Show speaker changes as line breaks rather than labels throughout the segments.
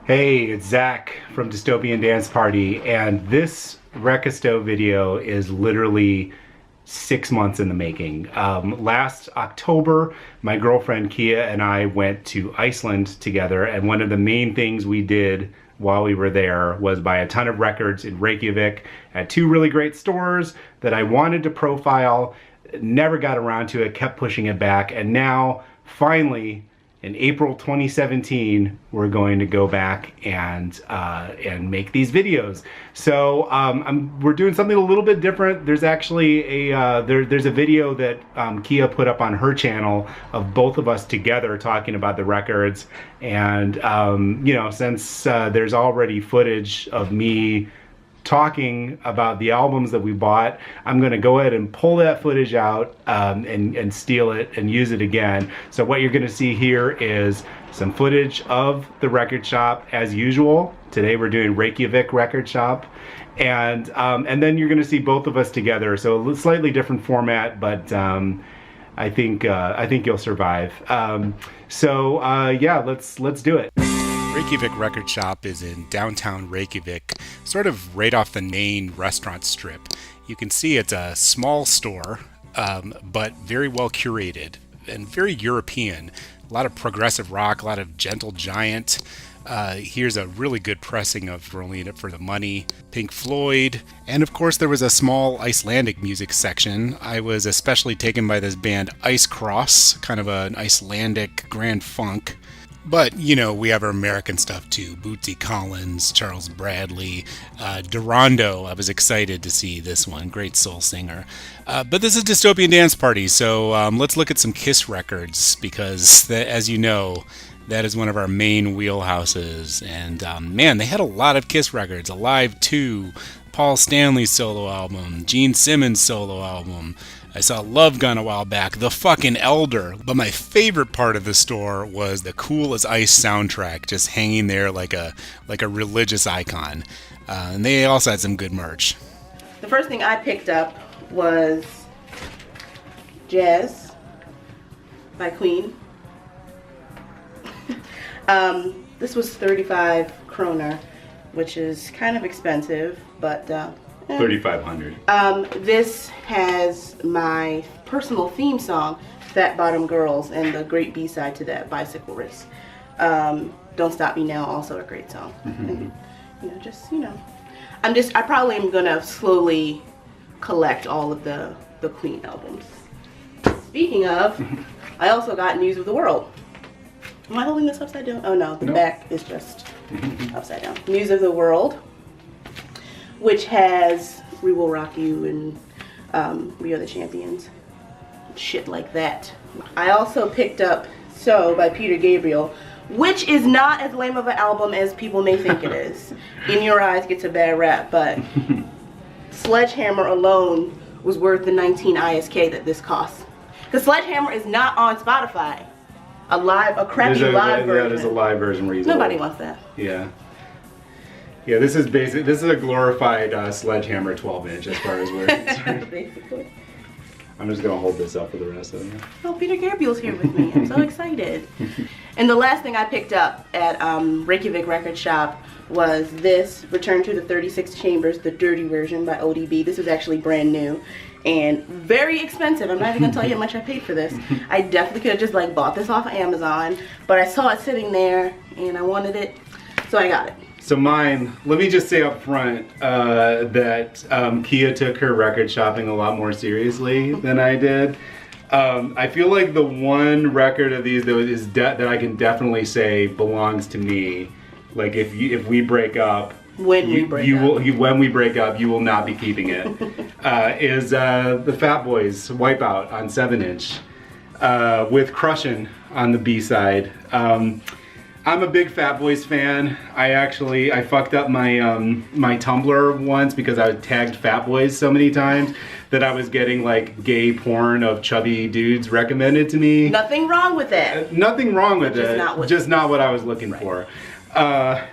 Hey, it's Zach from Dystopian Dance Party, and this WRECKA STOW video is literally 6 months in the making. Last October, my girlfriend Kia and I went to Iceland together, and one of the main things we did while we were there was buy a ton of records in Reykjavik at two really great stores that I wanted to profile, never got around to it, kept pushing it back, and now, finally, in April 2017, we're going to go back and make these videos. So we're doing something a little bit different. There's actually there's a video that Kia put up on her channel of both of us together talking about the records. And you know, since there's already footage of me talking about the albums that we bought, I'm going to go ahead and pull that footage out and steal it and use it again. So what you're going to see here is some footage of the record shop as usual. Today we're doing Reykjavik record shop, and then you're going to see both of us together. So a slightly different format, but I think you'll survive. Yeah, let's do it. Reykjavik Record Shop is in downtown Reykjavik, sort of right off the Nain restaurant strip. You can see it's a small store, but very well curated and very European. A lot of progressive rock, a lot of Gentle Giant. Here's a really good pressing of Rolling It for the Money, Pink Floyd, and of course there was a small Icelandic music section. I was especially taken by this band Ice Cross, kind of an Icelandic grand funk. But, you know, we have our American stuff too. Bootsy Collins, Charles Bradley, Durando. I was excited to see this one. Great soul singer. But this is Dystopian Dance Party, so let's look at some Kiss records, because, as you know, that is one of our main wheelhouses. And, man, they had a lot of Kiss records. Alive 2, Paul Stanley's solo album, Gene Simmons' solo album. I saw Love Gun a while back, The Fucking Elder. But my favorite part of the store was the Cool as Ice soundtrack, just hanging there like a religious icon. And they also had some good merch.
The first thing I picked up was Jazz by Queen. This was 35 kroner, which is kind of expensive, but
3,500.
This has my personal theme song, Fat Bottom Girls, and the great B-side to that, Bicycle Race. Don't Stop Me Now, also a great song. And, I probably am gonna slowly collect all of the Queen albums. Speaking of, I also got News of the World. Am I holding this upside down? Oh no, the back is just upside down. News of the World, which has We Will Rock You and We Are the Champions, shit like that. I also picked up So by Peter Gabriel, which is not as lame of an album as people may think it is. In Your Eyes gets a bad rap, but Sledgehammer alone was worth the 19 ISK that this costs. Because Sledgehammer is not on Spotify. A crappy live version.
Yeah, there's a live version where
nobody wants that.
Yeah. Yeah, this is a glorified Sledgehammer 12-inch as far as we're concerned.
Basically.
I'm just gonna hold this up for the rest of it.
Oh, Peter Gabriel's here with me. I'm so excited. And the last thing I picked up at Reykjavik Record Shop was this, Return to the 36 Chambers, the dirty version by ODB. This is actually brand new and very expensive. I'm not even gonna tell you how much I paid for this. I definitely could have just bought this off of Amazon, but I saw it sitting there and I wanted it, so I got it.
So mine, let me just say up front that Kia took her record shopping a lot more seriously than I did. I feel like the one record of these that I can definitely say belongs to me. Like if we break up, when we break up, you will not be keeping it. Is the Fat Boys Wipeout on 7-inch with Crushin' on the B-side. I'm a big Fat Boys fan. I fucked up my my Tumblr once because I tagged Fat Boys so many times that I was getting gay porn of chubby dudes recommended to me.
Nothing wrong with it.
Nothing wrong with it. Just not what I was looking for. Yeah,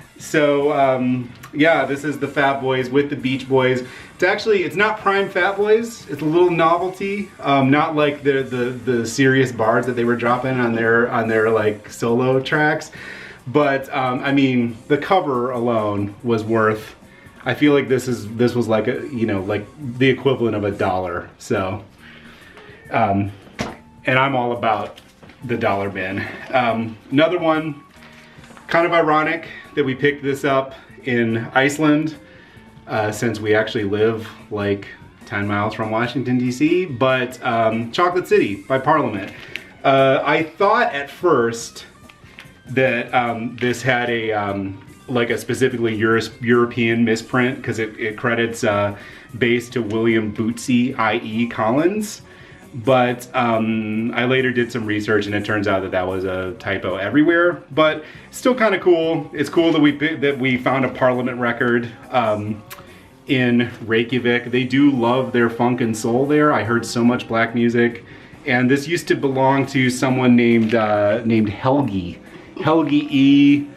this is the Fat Boys with the Beach Boys. It's not prime Fat Boys. It's a little novelty, not like the serious bars that they were dropping on their solo tracks. But I mean, the cover alone was worth. I feel like this was like a, you know, like the equivalent of $1. So, and I'm all about the dollar bin. Another one, kind of ironic that we picked this up in Iceland, since we actually live like 10 miles from Washington, D.C., but Chocolate City by Parliament. I thought at first that this had a like a specifically European misprint, because it credits bass to William Bootsy, i.e. Collins. But I later did some research and it turns out that that was a typo everywhere, but still kind of cool. It's cool that we found a Parliament record in Reykjavik. They do love their funk and soul there. I heard so much black music, and this used to belong to someone named Helgi E.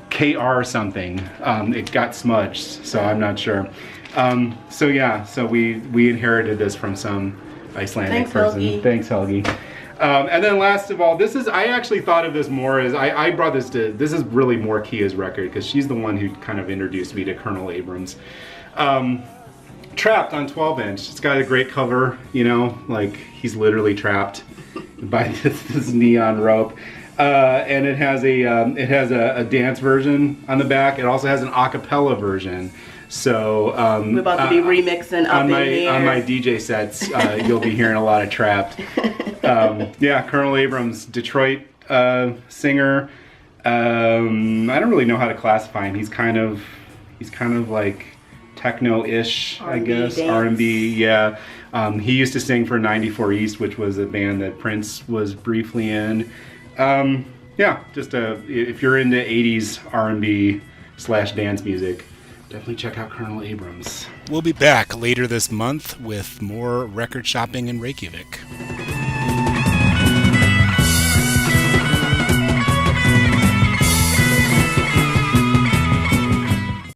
KR something. It got smudged, so I'm not sure. So yeah, so we inherited this from some Icelandic person.
Helgi.
Thanks, Helgi. And then last of all, I actually thought of this more as, I brought this is really more Kia's record, because she's the one who kind of introduced me to Colonel Abrams. Trapped on 12-inch. It's got a great cover, you know, like he's literally trapped by this neon rope. And it has a dance version on the back. It also has an a cappella version. So
we're about to be remixing up
on my
in here.
DJ sets. You'll be hearing a lot of Trapped. Yeah, Colonel Abrams, Detroit singer. I don't really know how to classify him. He's kind of like techno-ish, I guess. R&B, yeah. He used to sing for 94 East, which was a band that Prince was briefly in. Yeah, just if you're into 80s R&B / dance music, definitely check out Colonel Abrams. We'll be back later this month with more record shopping in Reykjavik.